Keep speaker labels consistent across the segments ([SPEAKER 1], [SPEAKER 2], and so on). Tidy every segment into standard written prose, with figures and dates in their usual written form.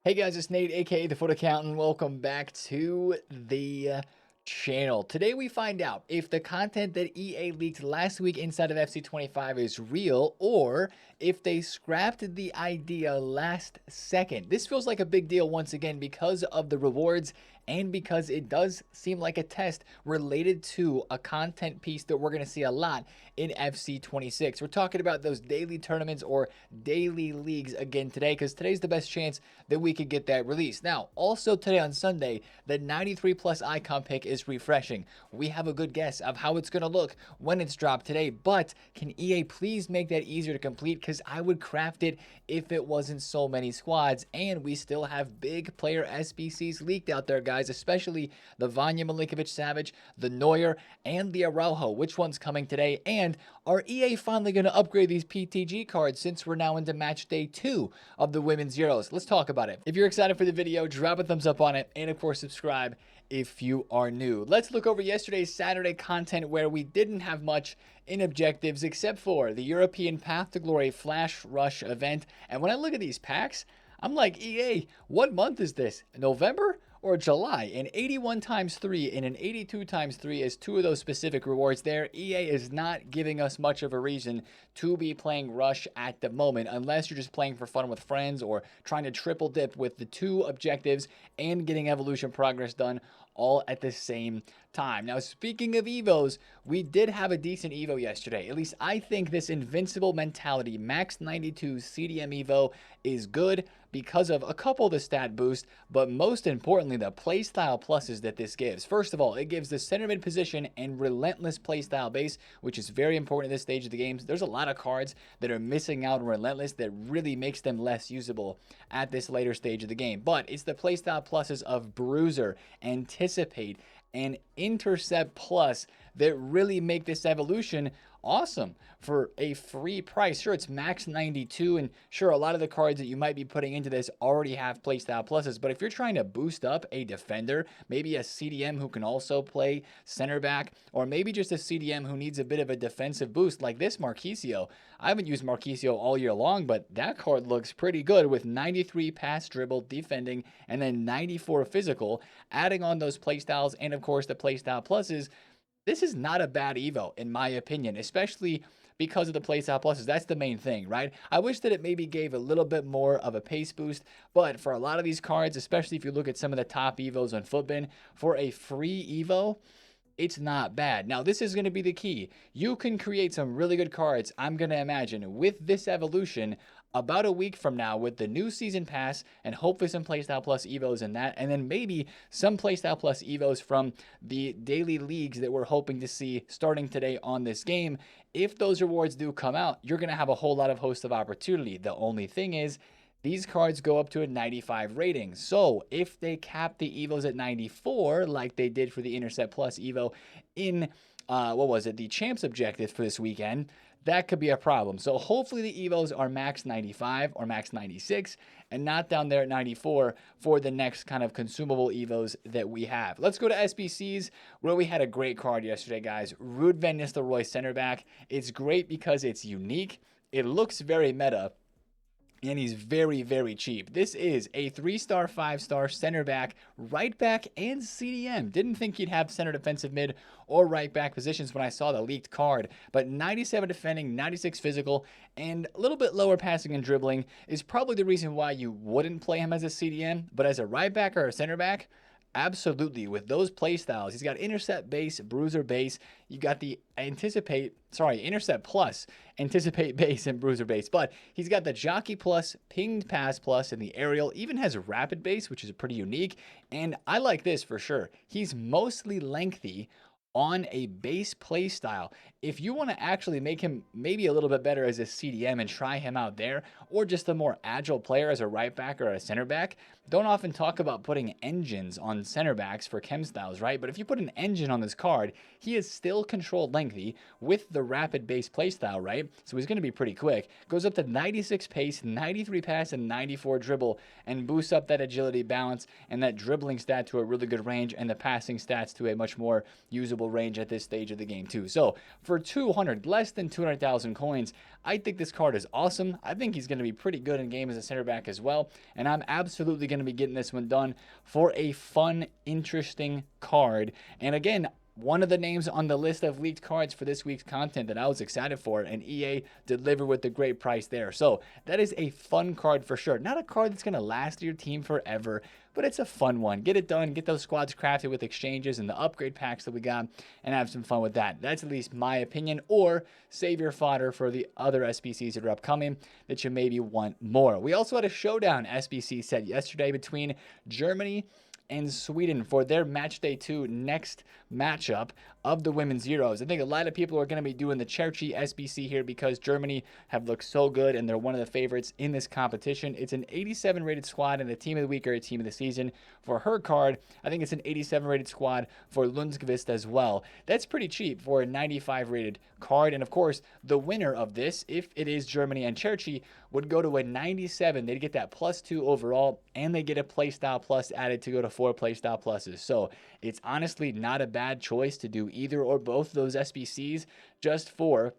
[SPEAKER 1] Hey guys, it's Nate, aka the Foot Accountant. Welcome back to the channel. Today we find out if the content that EA leaked last week inside of FC25 is real, or if they scrapped the idea last second. This feels like a big deal once again because of the rewards and because it does seem like a test related to a content piece that we're going to see a lot in FC26. We're talking about those daily tournaments or daily leagues again today, because today's the best chance that we could get that released. Now, also today on Sunday, the 93 plus icon pick is refreshing. We have a good guess of how it's going to look when it's dropped today, but can EA please make that easier to complete? Because I would craft it if it wasn't so many squads, and we still have big player SBCs leaked out there, guys, especially the Vanya Milinkovic-Savic, the Neuer, and the Araujo. Which one's coming today? And are EA finally going to upgrade these PTG cards since we're now into match day 2 of the Women's Euros? Let's talk about it. If you're excited for the video, drop a thumbs up on it, and of course subscribe if you are new. Let's look over yesterday's Saturday content, where we didn't have much in objectives except for the European Path to Glory Flash Rush event. And when I look at these packs, I'm like, EA, what month is this? November or July? An 81 times 3 and an 82 times 3 is two of those specific rewards there. EA is not giving us much of a reason to be playing Rush at the moment, unless you're just playing for fun with friends or trying to triple dip with the two objectives and getting evolution progress done all at the same time. Now, speaking of Evos, we did have a decent Evo yesterday. At least I think this invincible mentality max 92 CDM Evo is good because of a couple of the stat boosts, but most importantly, the playstyle pluses that this gives. First of all, it gives the center mid position and relentless playstyle base, which is very important at this stage of the game. There's a lot of cards that are missing out on relentless that really makes them less usable at this later stage of the game. But it's the playstyle pluses of Bruiser, Anticipate, and Intercept Plus that really make this evolution awesome for a free price. Sure, it's max 92, and sure, a lot of the cards that you might be putting into this already have playstyle pluses, but if you're trying to boost up a defender, maybe a CDM who can also play center back, or maybe just a CDM who needs a bit of a defensive boost like this Marquisio. I haven't used Marquisio all year long, but that card looks pretty good with 93 pass, dribble, defending, and then 94 physical, adding on those playstyles and of course the playstyle pluses. This is not a bad Evo, in my opinion, especially because of the playstyle pluses. That's the main thing, right? I wish that it maybe gave a little bit more of a pace boost, but for a lot of these cards, especially if you look at some of the top Evos on Footbin, for a free Evo, it's not bad. Now, this is going to be the key. You can create some really good cards, I'm going to imagine, with this evolution about a week from now with the new season pass, and hopefully some playstyle plus evos in that, and then maybe some playstyle plus evos from the daily leagues that we're hoping to see starting today on this game. If those rewards do come out, you're going to have a whole lot of host of opportunity. The only thing is, these cards go up to a 95 rating. So if they cap the Evos at 94, like they did for the Intercept Plus Evo in, the Champs objective for this weekend, that could be a problem. So hopefully the Evos are max 95 or max 96 and not down there at 94 for the next kind of consumable Evos that we have. Let's go to SBCs, where we had a great card yesterday, guys. Ruud van Nistelrooy center back. It's great because it's unique. It looks very meta, and he's very, very cheap. This is a 3-star, 5-star center back, right back, and CDM. Didn't think he'd have center defensive mid or right back positions when I saw the leaked card, but 97 defending, 96 physical, and a little bit lower passing and dribbling is probably the reason why you wouldn't play him as a CDM, but as a right back or a center back, absolutely. With those play styles, he's got intercept base, bruiser base. You got the intercept plus, anticipate base, and bruiser base. But he's got the jockey plus, pinged pass plus, and the aerial. Even has rapid base, which is pretty unique. And I like this for sure. He's mostly lengthy on a base play style. If you want to actually make him maybe a little bit better as a CDM and try him out there, or just a more agile player as a right back or a center back, don't often talk about putting engines on center backs for chem styles, right? But if you put an engine on this card, he is still controlled lengthy with the rapid base play style, right? So he's going to be pretty quick. Goes up to 96 pace, 93 pass, and 94 dribble, and boosts up that agility, balance, and that dribbling stat to a really good range, and the passing stats to a much more usable untradeable range at this stage of the game too. So for 200, less than 200,000 coins, I think this card is awesome. I think he's going to be pretty good in game as a center back as well. And I'm absolutely going to be getting this one done for a fun, interesting card. And again, one of the names on the list of leaked cards for this week's content that I was excited for, and EA delivered with a great price there. So that is a fun card for sure. Not a card that's going to last your team forever, but it's a fun one. Get it done, get those squads crafted with exchanges and the upgrade packs that we got, and have some fun with that. That's at least my opinion, or save your fodder for the other SBCs that are upcoming that you maybe want more. We also had a showdown SBC set yesterday between Germany and Sweden for their match day 2 next matchup of the Women's Euros. I think a lot of people are going to be doing the Cherchi SBC here because Germany have looked so good and they're one of the favorites in this competition. It's an 87 rated squad and a team of the week or a team of the season for her card. I think it's an 87 rated squad for Lundqvist as well. That's pretty cheap for a 95 rated card. And of course, the winner of this, if it is Germany and Cherchi, would go to a 97. They'd get that +2 overall, and they get a playstyle plus added to go to 4 playstyle pluses. So it's honestly not a bad choice to do either or both of those SBCs just for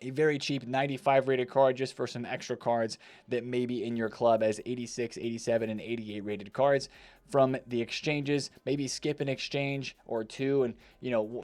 [SPEAKER 1] a very cheap 95 rated card, just for some extra cards that may be in your club as 86, 87, and 88 rated cards from the exchanges. Maybe skip an exchange or two and,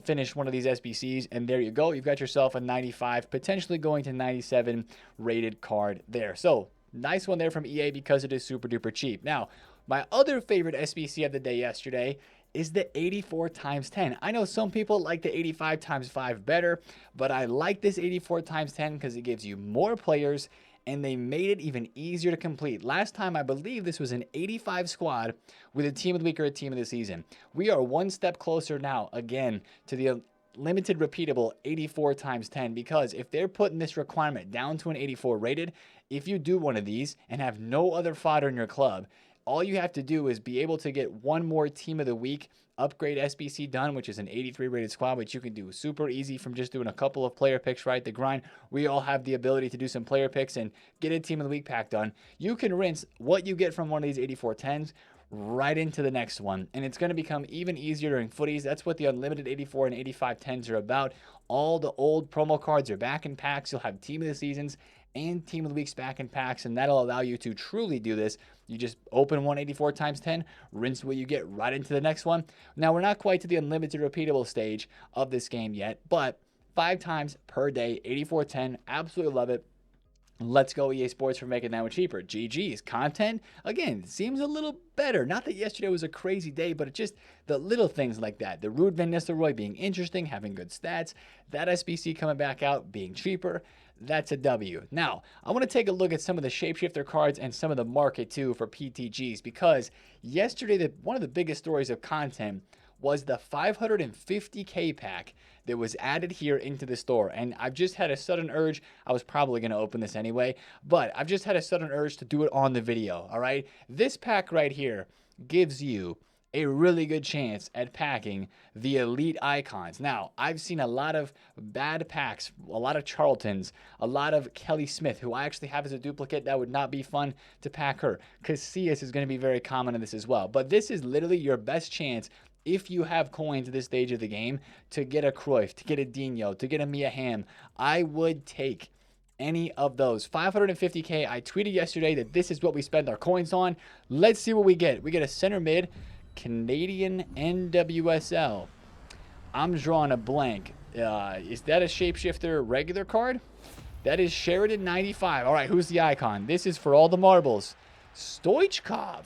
[SPEAKER 1] finish one of these SBCs, and there you go. You've got yourself a 95, potentially going to 97 rated card there. So nice one there from EA because it is super duper cheap. Now, my other favorite SBC of the day yesterday is the 84 times 10. I know some people like the 85 times 5 better, but I like this 84 times 10 because it gives you more players and they made it even easier to complete. Last time, I believe this was an 85 squad with a team of the week or a team of the season. We are one step closer now, again, to the limited repeatable 84 times 10, because if they're putting this requirement down to an 84 rated, if you do one of these and have no other fodder in your club, all you have to do is be able to get one more team of the week upgrade SBC done, which is an 83 rated squad, which you can do super easy from just doing a couple of player picks, right? The grind, we all have the ability to do some player picks and get a team of the week pack done. You can rinse what you get from one of these 84 10s right into the next one, and it's going to become even easier during footies. That's what the unlimited 84 and 85 10s are about. All the old promo cards are back in packs. You'll have team of the seasons and team of the weeks back in packs, and that'll allow you to truly do this. You just open 184 times 10, rinse what you get right into the next one. Now, we're not quite to the unlimited repeatable stage of this game yet, but 5 times per day, 84-10, absolutely love it. Let's go, EA Sports, for making that one cheaper. GG's. Content, again, seems a little better. Not that yesterday was a crazy day, but it's just the little things like that. The Ruud Van Nistelrooy being interesting, having good stats. That SBC coming back out, being cheaper. That's a W. Now, I want to take a look at some of the shapeshifter cards and some of the market, too, for PTGs, because yesterday, one of the biggest stories of content was the 550k pack that was added here into the store. And I've just had a sudden urge. I was probably going to open this anyway, but I've just had a sudden urge to do it on the video, all right? This pack right here gives you a really good chance at packing the elite icons. Now, I've seen a lot of bad packs, a lot of Charltons, a lot of Kelly Smith, who I actually have as a duplicate. That would not be fun to pack her. Casillas is going to be very common in this as well. But this is literally your best chance, if you have coins at this stage of the game, to get a Cruyff, to get a Dino, to get a Mia Hamm. I would take any of those. 550k. I tweeted yesterday that this is what we spend our coins on. Let's see what we get. We get a center mid, Canadian NWSL. I'm drawing a blank. Is that a shapeshifter regular card? That is Sheridan 95. All right, who's the icon? This is for all the marbles. Stoichkov.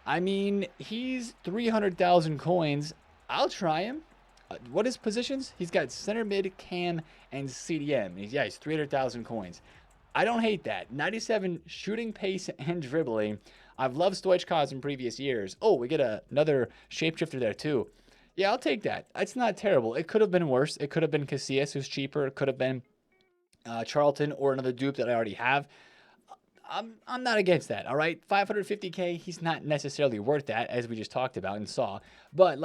[SPEAKER 1] I mean, he's 300,000 coins. I'll try him. What is positions? He's got center mid, cam, and CDM. He's 300,000 coins. I don't hate that. 97 shooting, pace, and dribbling. I've loved Stoichkov in previous years. Oh, we get another shapeshifter there too. Yeah, I'll take that. It's not terrible. It could have been worse. It could have been Casillas, who's cheaper. It could have been Charlton or another dupe that I already have. I'm not against that, all right? 550k, he's not necessarily worth that, as we just talked about and saw. But,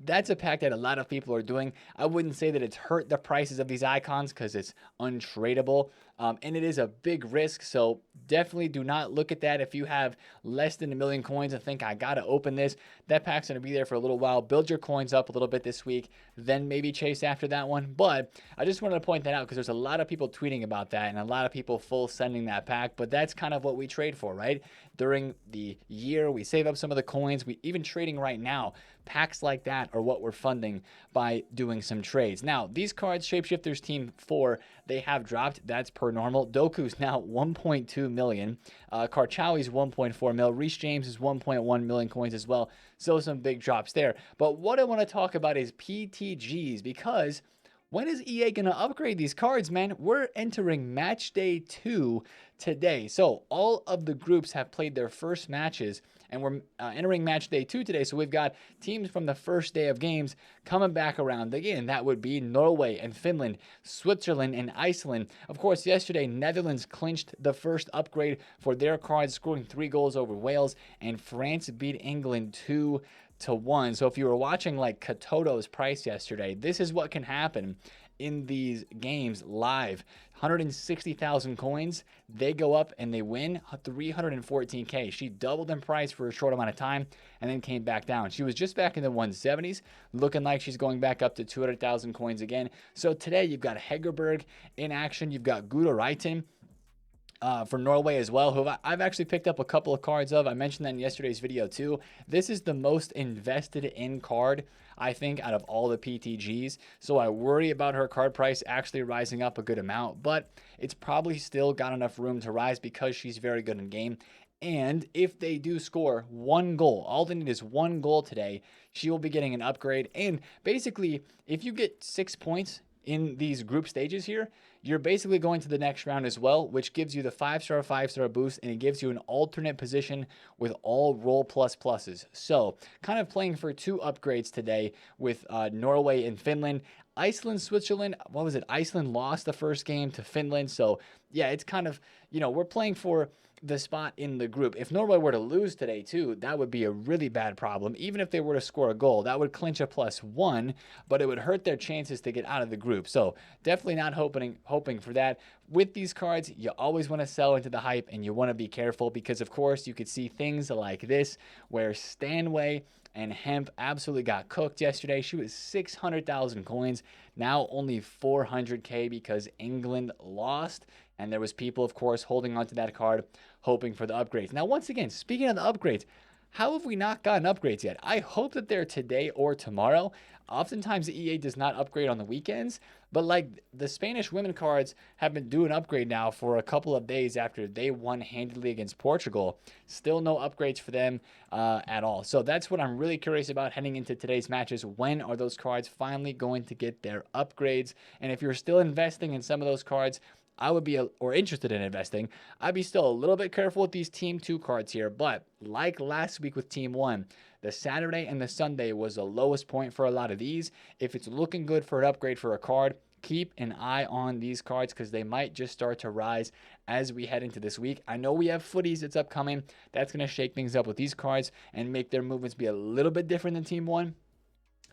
[SPEAKER 1] that's a pack that a lot of people are doing. I wouldn't say that it's hurt the prices of these icons because it's untradeable. and it is a big risk. So definitely do not look at that. If you have less than 1 million coins and think I gotta open this, that pack's gonna be there for a little while. Build your coins up a little bit this week, then maybe chase after that one. But I just wanted to point that out because there's a lot of people tweeting about that and a lot of people full sending that pack. But that's kind of what we trade for, right? During the year, we save up some of the coins. We even trading right now. Packs like that are what we're funding by doing some trades. Now, these cards, Shapeshifters Team 4, they have dropped. That's per normal. Doku's now 1.2 million. Karchawi's 1.4 mil. Reece James is 1.1 million coins as well. So some big drops there. But what I want to talk about is PTGs, because when is EA going to upgrade these cards, man? We're entering match day 2 today. So all of the groups have played their first matches, and we're entering match day 2 today. So we've got teams from the first day of games coming back around again. That would be Norway and Finland, Switzerland and Iceland. Of course, yesterday, Netherlands clinched the first upgrade for their cards, scoring 3 goals over Wales, and France beat England 2-1. So if you were watching like Katoto's price yesterday, this is what can happen in these games live. 160,000 coins, they go up and they win 314k. She doubled in price for a short amount of time and then came back down. She was just back in the 170s, looking like she's going back up to 200,000 coins again. So today you've got Hegerberg in action, you've got Gudo Reiten for Norway as well, who I've actually picked up a couple of cards of. I mentioned that in yesterday's video too. This is the most invested in card, I think, out of all the PTGs. So I worry about her card price actually rising up a good amount, but it's probably still got enough room to rise because she's very good in game. And if they do score 1 goal, all they need is 1 goal today, she will be getting an upgrade. And basically, if you get 6 points in these group stages here, you're basically going to the next round as well, which gives you the 5-star boost, and it gives you an alternate position with all roll pluses. So kind of playing for 2 upgrades today with Norway and Finland. Iceland, Switzerland, what was it? Iceland lost the first game to Finland. So yeah, it's kind of, we're playing for the spot in the group. If Norway were to lose today too, that would be a really bad problem. Even if they were to score a goal, that would clinch a +1, but it would hurt their chances to get out of the group. So definitely not hoping for that. With these cards, you always want to sell into the hype, and you want to be careful because, of course, you could see things like this where Stanway and Hemp absolutely got cooked yesterday. She was 600,000 coins, now only 400k because England lost. And there was people, of course, holding onto that card, hoping for the upgrades. Now, once again, speaking of the upgrades, how have we not gotten upgrades yet? I hope that they're today or tomorrow. Oftentimes, the EA does not upgrade on the weekends, but like the Spanish women cards have been doing upgrade now for a couple of days after they won handily against Portugal. Still no upgrades for them at all. So that's what I'm really curious about heading into today's matches. When are those cards finally going to get their upgrades? And if you're still investing in some of those cards, I would be or interested in investing, I'd be still a little bit careful with these Team 2 cards here. But like last week with Team 1, the Saturday and the Sunday was the lowest point for a lot of these. If it's looking good for an upgrade for a card, keep an eye on these cards because they might just start to rise as we head into this week. I know we have footies that's upcoming. That's going to shake things up with these cards and make their movements be a little bit different than Team 1.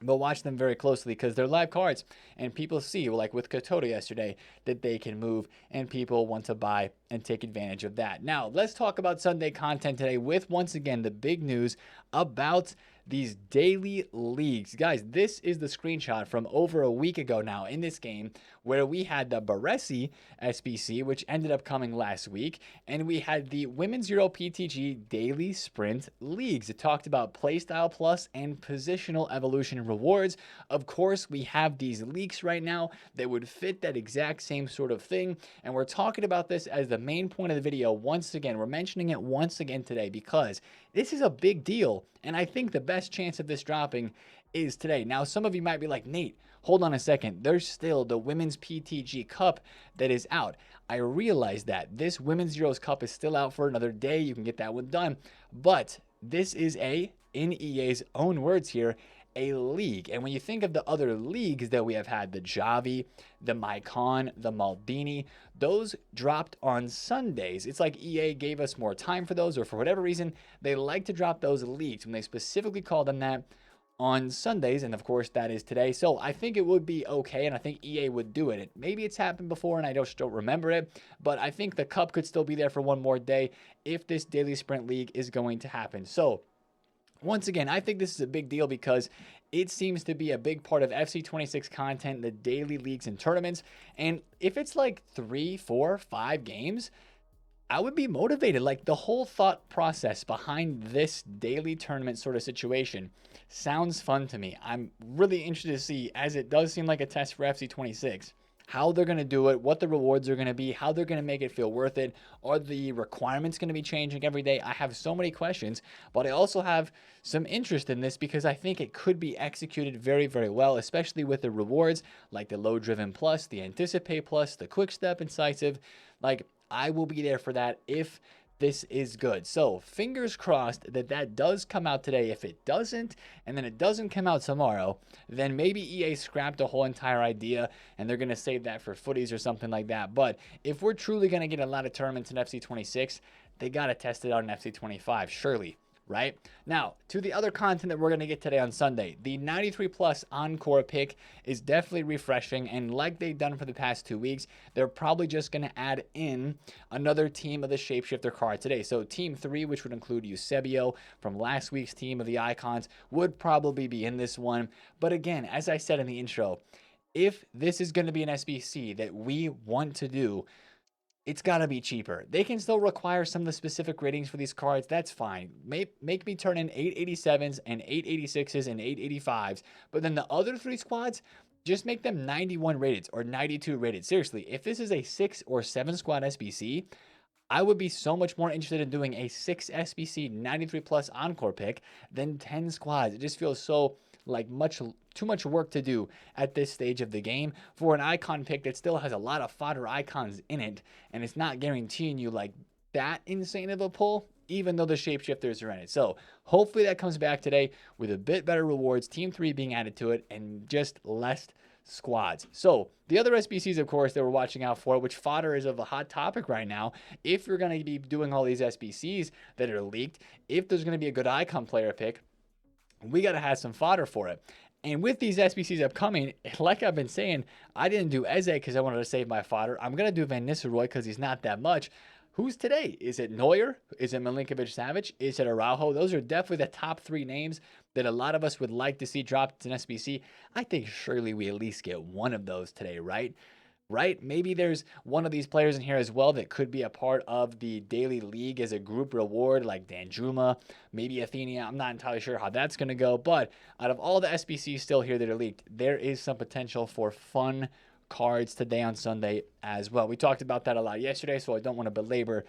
[SPEAKER 1] But watch them very closely because they're live cards, and people see, like with Katoto yesterday, that they can move, and people want to buy and take advantage of that. Now, let's talk about Sunday content today with, once again, the big news about these daily leagues. Guys, this is the screenshot from over a week ago now in this game where we had the Baresi SBC, which ended up coming last week, and we had the Women's Euro PTG Daily Sprint Leagues. It talked about Playstyle Plus and Positional Evolution rewards. Of course, we have these leaks right now that would fit that exact same sort of thing, and we're talking about this as the main point of the video once again. We're mentioning it once again today because this is a big deal, and I think the best chance of this dropping is today. Now, some of you might be like, Nate, hold on a second. There's still the Women's PTG Cup that is out. I realize that this Women's Euros Cup is still out for another day. You can get that one done. But this is in EA's own words here, a league. And when you think of the other leagues that we have had, the Javi, the Maicon, the Maldini, those dropped on Sundays. It's like EA gave us more time for those, or for whatever reason, they like to drop those leagues when they specifically call them that on Sundays, and of course that is today. So I think it would be okay, and I think EA would do it. Maybe it's happened before and I just don't remember it, but I think the cup could still be there for one more day if this daily sprint league is going to happen. So once again, I think this is a big deal because it seems to be a big part of FC26 content, the daily leagues and tournaments. And if it's like 3, 4, 5 games, I would be motivated. Like, the whole thought process behind this daily tournament sort of situation sounds fun to me. I'm really interested to see, as it does seem like a test for FC26, how they're going to do it, what the rewards are going to be, how they're going to make it feel worth it. Are the requirements going to be changing every day? I have so many questions, but I also have some interest in this because I think it could be executed very, very well, especially with the rewards like the low driven plus, the anticipate plus, the quick step incisive. Like, I will be there for that if this is good. So fingers crossed that that does come out today. If it doesn't, and then it doesn't come out tomorrow, then maybe EA scrapped the whole entire idea and they're going to save that for footies or something like that. But if we're truly going to get a lot of tournaments in FC26, they got to test it out in FC25, surely. Right? Now, to the other content that we're going to get today on Sunday, the 93 plus encore pick is definitely refreshing, and like they've done for the past 2 weeks, they're probably just going to add in another team of the shapeshifter card today. So team 3, which would include Eusebio from last week's team of the icons, would probably be in this one. But again, as I said in the intro, if this is going to be an SBC that we want to do, it's got to be cheaper. They can still require some of the specific ratings for these cards. That's fine. Make me turn in 887s and 886s and 885s. But then the other 3 squads, just make them 91 rated or 92 rated. Seriously, if this is a 6 or 7 squad SBC, I would be so much more interested in doing a 6 SBC 93 plus encore pick than 10 squads. It just feels so like too much work to do at this stage of the game for an icon pick that still has a lot of fodder icons in it, and it's not guaranteeing you like that insane of a pull, even though the shapeshifters are in it. So hopefully that comes back today with a bit better rewards, team 3 being added to it, and just less squads. So the other SBCs, of course, that we're watching out for, which fodder is of a hot topic right now. If you're going to be doing all these SBCs that are leaked, if there's going to be a good icon player pick, we got to have some fodder for it. And with these SBCs upcoming, like I've been saying, I didn't do Eze because I wanted to save my fodder. I'm going to do Van Nistelrooy because he's not that much. Who's today? Is it Neuer? Is it Milinkovic-Savic? Is it Araujo? Those are definitely the top 3 names that a lot of us would like to see dropped in SBC. I think surely we at least get one of those today, right? Right? Maybe there's one of these players in here as well that could be a part of the daily league as a group reward, like Danjuma, maybe Athenia. I'm not entirely sure how that's going to go, but out of all the SBCs still here that are leaked, there is some potential for fun cards today on Sunday as well. We talked about that a lot yesterday, so I don't want to belabor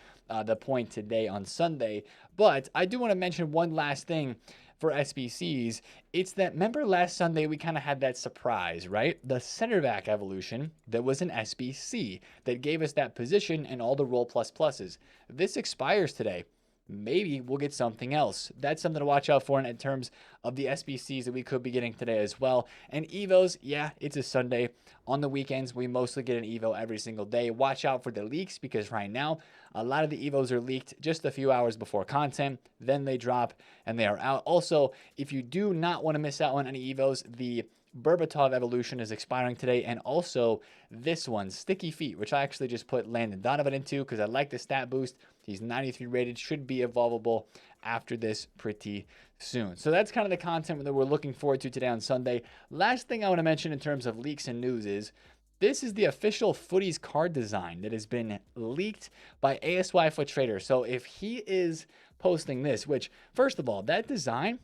[SPEAKER 1] the point today on Sunday, but I do want to mention one last thing for SBCs. It's that, remember last Sunday we kind of had that surprise, right? The center back evolution that was an SBC that gave us that position and all the roll plus pluses. This expires today. Maybe we'll get something else. That's something to watch out for in terms of the SBCs that we could be getting today as well. And Evos, yeah, it's a Sunday. On the weekends, we mostly get an Evo every single day. Watch out for the leaks because right now, a lot of the Evos are leaked just a few hours before content. Then they drop and they are out. Also, if you do not want to miss out on any Evos, the Berbatov evolution is expiring today, and also this one, Sticky Feet, which I actually just put Landon Donovan into because I like the stat boost. He's 93 rated, should be evolvable after this pretty soon. So that's kind of the content that we're looking forward to today on Sunday. Last thing I want to mention in terms of leaks and news is this is the official Footies card design that has been leaked by ASY Foot Trader. So if he is posting this, which, first of all, that design,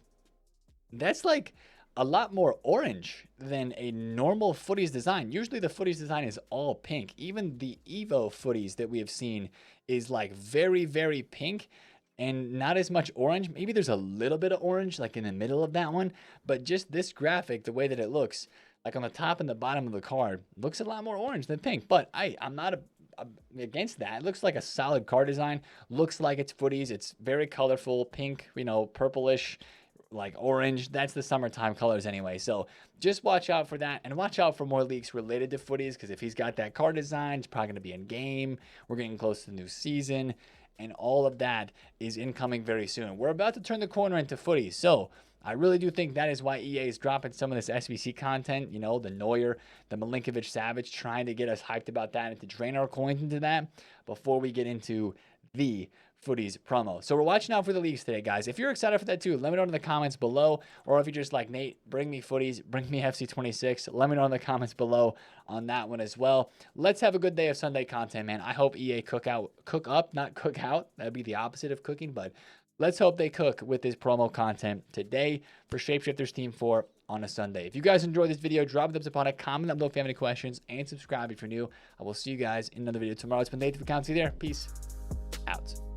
[SPEAKER 1] that's like a lot more orange than a normal Footies design. Usually the Footies design is all pink. Even the Evo Footies that we have seen is like very, very pink and not as much orange. Maybe there's a little bit of orange like in the middle of that one, but just this graphic, the way that it looks, like on the top and the bottom of the card, looks a lot more orange than pink. But I'm not against that. It looks like a solid card design. Looks like it's Footies. It's very colorful, pink, purplish, like orange. That's the summertime colors anyway. So just watch out for that, and watch out for more leaks related to Footies, because if he's got that card design, it's probably going to be in game. We're getting close to the new season, and all of that is incoming very soon. We're about to turn the corner into Footies. So I really do think that is why EA is dropping some of this SBC content, the Neuer, the Milinkovic Savage, trying to get us hyped about that and to drain our coins into that before we get into the Footies promo. So we're watching out for the leagues today, guys. If you're excited for that too, let me know in the comments below. Or if you're just like, Nate, bring me Footies, bring me FC26, let me know in the comments below on that one as well. Let's have a good day of Sunday content, man. I hope EA cook up, not cook out. That'd be the opposite of cooking, but let's hope they cook with this promo content today for Shapeshifters Team 4 on a Sunday. If you guys enjoyed this video, drop a thumbs up on it, comment down below if you have any questions, and subscribe if you're new. I will see you guys in another video tomorrow. It's been Nate, TheFutAccountant. See you there. Peace out.